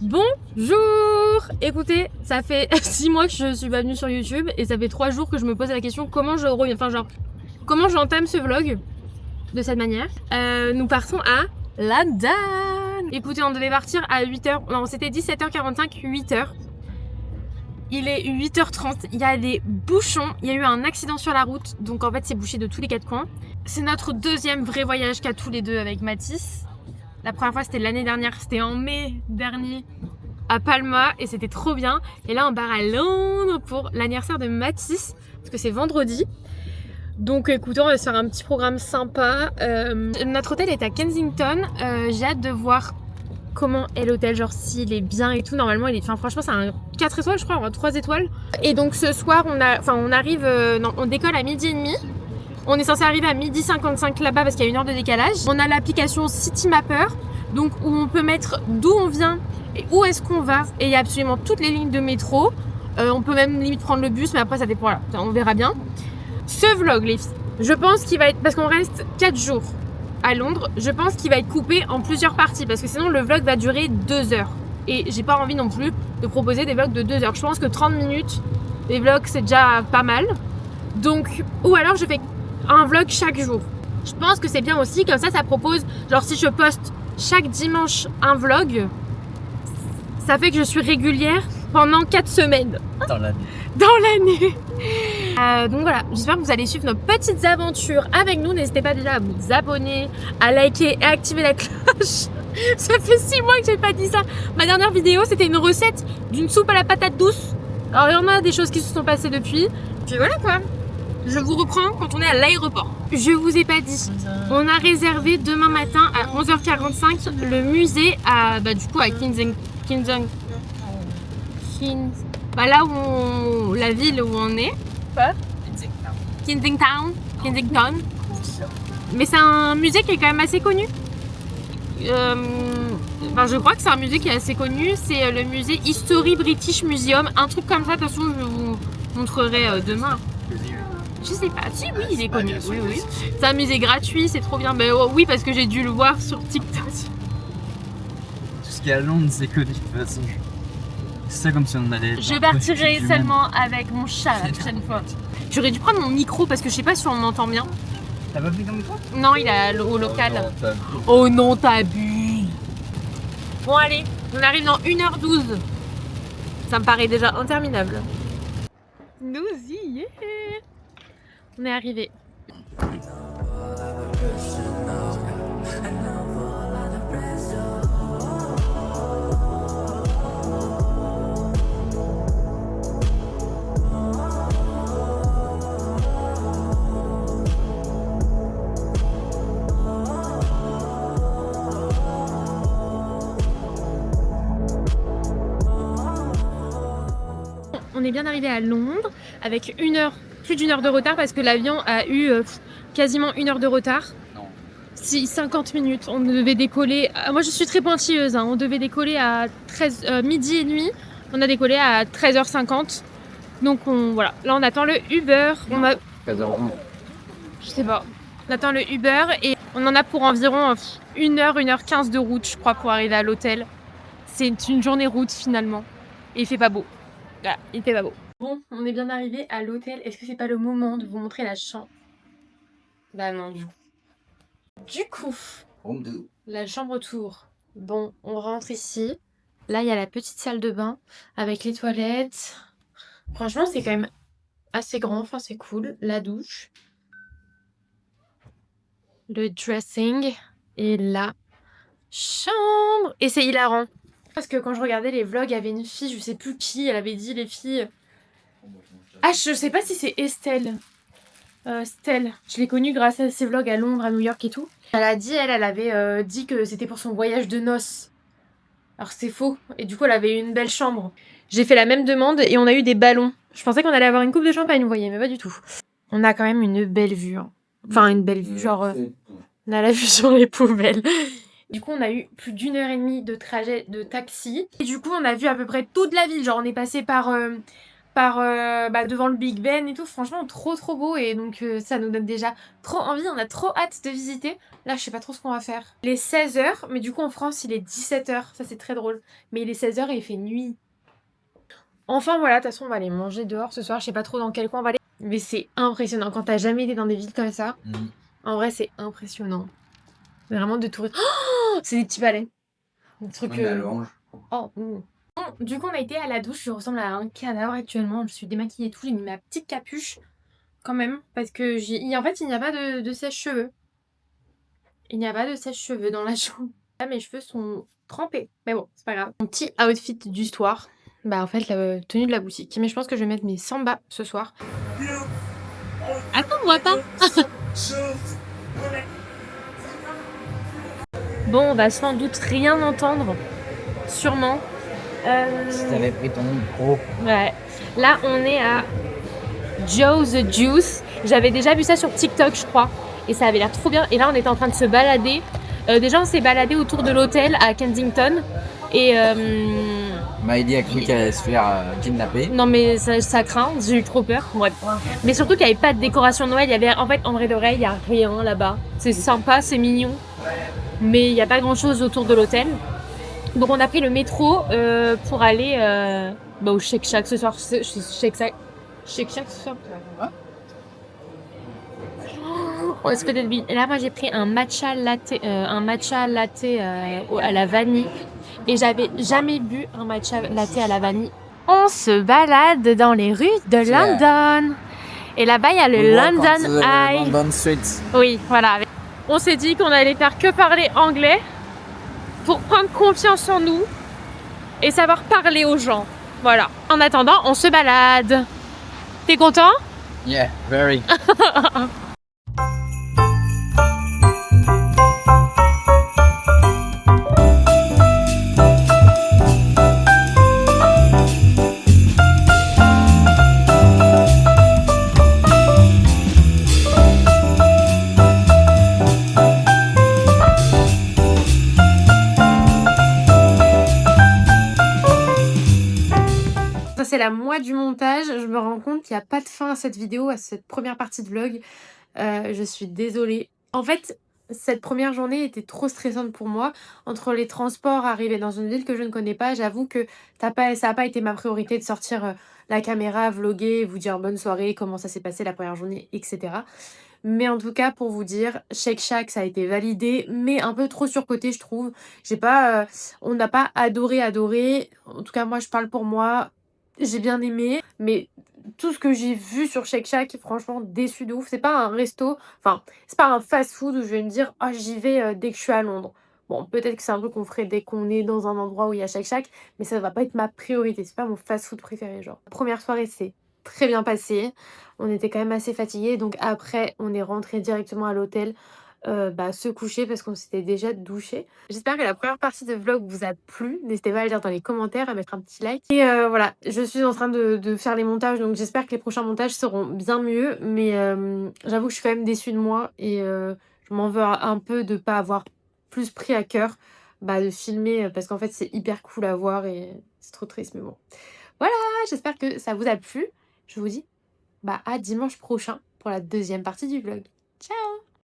Bonjour! Écoutez, ça fait 6 mois que je suis pas venue sur YouTube et ça fait 3 jours que je me pose la question comment je reviens, comment j'entame ce vlog de cette manière. Nous partons à London. Écoutez, on devait partir à 8h, non c'était 17h45, 8h. Il est 8h30, il y a des bouchons, il y a eu un accident sur la route, donc en fait c'est bouché de tous les 4 coins. C'est notre deuxième vrai voyage qu'à tous les deux avec Mathis. La première fois c'était l'année dernière, c'était en mai dernier à Palma et c'était trop bien. Et là on part à Londres pour l'anniversaire de Mathis, parce que c'est vendredi. Donc écoutez, on va se faire un petit programme sympa. Notre hôtel est à Kensington, j'ai hâte de voir comment est l'hôtel, genre s'il est bien et tout. Normalement il est, franchement c'est un 4 étoiles je crois, on a 3 étoiles. Et donc ce soir on arrive, on décolle à 12h30. On est censé arriver à 12h55 là-bas parce qu'il y a 1 heure de décalage. On a l'application Citymapper, donc où on peut mettre d'où on vient et où est-ce qu'on va. Et il y a absolument toutes les lignes de métro. On peut même limite prendre le bus, mais après ça dépend, voilà, on verra bien. Ce vlog, les filles, je pense qu'il va être, parce qu'on reste 4 jours à Londres, je pense qu'il va être coupé en plusieurs parties parce que sinon le vlog va durer 2 heures. Et j'ai pas envie non plus de proposer des vlogs de 2 heures. Je pense que 30 minutes, les vlogs c'est déjà pas mal. Donc, ou alors je fais un vlog chaque jour. Je pense que c'est bien aussi, comme ça propose, genre si je poste chaque dimanche un vlog, ça fait que je suis régulière pendant 4 semaines. Dans l'année. Dans l'année. Donc voilà, j'espère que vous allez suivre nos petites aventures avec nous. N'hésitez pas déjà à vous abonner, à liker et à activer la cloche. Ça fait 6 mois que j'ai pas dit ça. Ma dernière vidéo, c'était une recette d'une soupe à la patate douce. Alors il y en a des choses qui se sont passées depuis. Puis voilà quoi. Je vous reprends quand on est à l'aéroport. Je vous ai pas dit. On a réservé demain matin à 11h45 le musée à, du coup à là où la ville où on est. Kensington. Mais c'est un musée qui est quand même assez connu. Je crois que c'est un musée qui est assez connu. C'est le musée History British Museum. Un truc comme ça, de toute façon je vous montrerai demain. Je sais pas, si oui il est connu, oui. C'est un musée gratuit, c'est trop bien. Oui parce que j'ai dû le voir sur TikTok. Tout ce qui est à Londres c'est connu de toute façon. C'est ça comme si on allait... Je partirai seulement avec mon chat la prochaine fois. J'aurais dû prendre mon micro parce que je sais pas si on m'entend bien. T'as pas pris ton micro? Non, il est au local. Oh non, t'abuses. Bon allez, on arrive dans 1h12. Ça me paraît déjà interminable. Nous y est. On est arrivé. On est bien arrivé à Londres avec plus d'1 heure de retard parce que l'avion a eu quasiment 1 heure de retard. Non. Si, 50 minutes. On devait décoller. Moi je suis très pointilleuse. On devait décoller à 12h30. On a décollé à 13h50. Donc voilà. Là on attend le Uber. 13h20. Je sais pas. On attend le Uber et on en a pour environ 1h, 1h15 de route, je crois, pour arriver à l'hôtel. C'est une journée route finalement. Et il fait pas beau. Voilà, il fait pas beau. Bon, on est bien arrivé à l'hôtel. Est-ce que c'est pas le moment de vous montrer la chambre? Bah non, du coup. La chambre tour. Bon, on rentre ici. Là, il y a la petite salle de bain avec les toilettes. Franchement, c'est quand même assez grand. Enfin, c'est cool. La douche. Le dressing. Et la chambre. Et c'est hilarant. Parce que quand je regardais les vlogs, il y avait une fille, je sais plus qui, elle avait dit les filles... Ah, je sais pas si c'est Estelle. Estelle, je l'ai connue grâce à ses vlogs à Londres, à New York et tout. Elle a dit, elle avait dit que c'était pour son voyage de noces. Alors c'est faux. Et du coup, elle avait eu une belle chambre. J'ai fait la même demande et on a eu des ballons. Je pensais qu'on allait avoir une coupe de champagne, vous voyez, mais pas du tout. On a quand même une belle vue. Enfin, une belle vue, genre... on a la vue sur les poubelles. Du coup, on a eu plus d'1h30 de trajet de taxi. Et du coup, on a vu à peu près toute la ville. Genre, on est passé par par devant le Big Ben et tout. Franchement, trop trop beau. Et donc, ça nous donne déjà trop envie. On a trop hâte de visiter. Là, je sais pas trop ce qu'on va faire. Il est 16h, mais du coup, en France, il est 17h. Ça, c'est très drôle. Mais il est 16h et il fait nuit. Enfin, voilà. De toute façon, on va aller manger dehors ce soir. Je sais pas trop dans quel coin on va aller. Mais c'est impressionnant. Quand t'as jamais été dans des villes comme ça, en vrai, c'est impressionnant. Vraiment de touristes. Oh, c'est des petits balais. Un truc. Oh. Bon, du coup, on a été à la douche. Je ressemble à un cadavre actuellement. Je suis démaquillée et tout. J'ai mis ma petite capuche quand même. Parce que en fait, il n'y a pas de sèche-cheveux. Il n'y a pas de sèche-cheveux dans la chambre. Là, mes cheveux sont trempés. Mais bon, c'est pas grave. Mon petit outfit du soir. Bah, en fait, la tenue de la boutique. Mais je pense que je vais mettre mes sambas ce soir. Attends, on voit pas. Bon, on va sans doute rien entendre. Sûrement. Si t'avais pris ton micro. Ouais. Là, on est à Joe's Juice. J'avais déjà vu ça sur TikTok, je crois. Et ça avait l'air trop bien. Et là, on était en train de se balader. Déjà, on s'est baladé autour de l'hôtel à Kensington. Et Maïli a cru qu'elle allait se faire kidnapper. non, mais ça craint. J'ai eu trop peur. Bref. Mais surtout qu'il n'y avait pas de décoration de Noël. Il y avait, en fait, en vrai de vrai, il n'y a rien là-bas. C'est sympa, c'est mignon. Mais il n'y a pas grand-chose autour de l'hôtel. Donc, on a pris le métro pour aller au Shake Shack ce soir. Shake Shack ce soir. On se fait des billes. Et là, moi, j'ai pris un matcha latte à la vanille. Et j'avais jamais bu un matcha latte à la vanille. On se balade dans les rues de London. Et là-bas, il y a le London Eye. London Street. Oui, voilà. On s'est dit qu'on allait faire que parler anglais pour prendre confiance en nous et savoir parler aux gens. Voilà. En attendant, on se balade. T'es content? Yeah, very. C'est la moi du montage. Je me rends compte qu'il n'y a pas de fin à cette vidéo, à cette première partie de vlog. Je suis désolée. En fait, cette première journée était trop stressante pour moi. Entre les transports, arriver dans une ville que je ne connais pas, j'avoue que ça n'a pas été ma priorité de sortir la caméra, vlogger, vous dire bonne soirée, comment ça s'est passé la première journée, etc. Mais en tout cas, pour vous dire, Shake Shack, ça a été validé, mais un peu trop surcoté, je trouve. On n'a pas adoré. En tout cas, moi, je parle pour moi. J'ai bien aimé, mais tout ce que j'ai vu sur Shake Shack, franchement, déçu de ouf. C'est pas un resto, enfin, c'est pas un fast-food où je vais me dire « Ah, j'y vais dès que je suis à Londres ». Bon, peut-être que c'est un truc qu'on ferait dès qu'on est dans un endroit où il y a Shake Shack, mais ça va pas être ma priorité. C'est pas mon fast-food préféré, genre. La première soirée, c'est très bien passé. On était quand même assez fatigués, donc après, on est rentré directement à l'hôtel. Se coucher parce qu'on s'était déjà douché. J'espère que la première partie de vlog vous a plu. N'hésitez pas à le dire dans les commentaires, à mettre un petit like. Et voilà, je suis en train de faire les montages, donc j'espère que les prochains montages seront bien mieux. Mais j'avoue que je suis quand même déçue de moi et je m'en veux un peu de pas avoir plus pris à cœur de filmer parce qu'en fait c'est hyper cool à voir et c'est trop triste, mais bon. Voilà, j'espère que ça vous a plu. Je vous dis à dimanche prochain pour la deuxième partie du vlog. Ciao!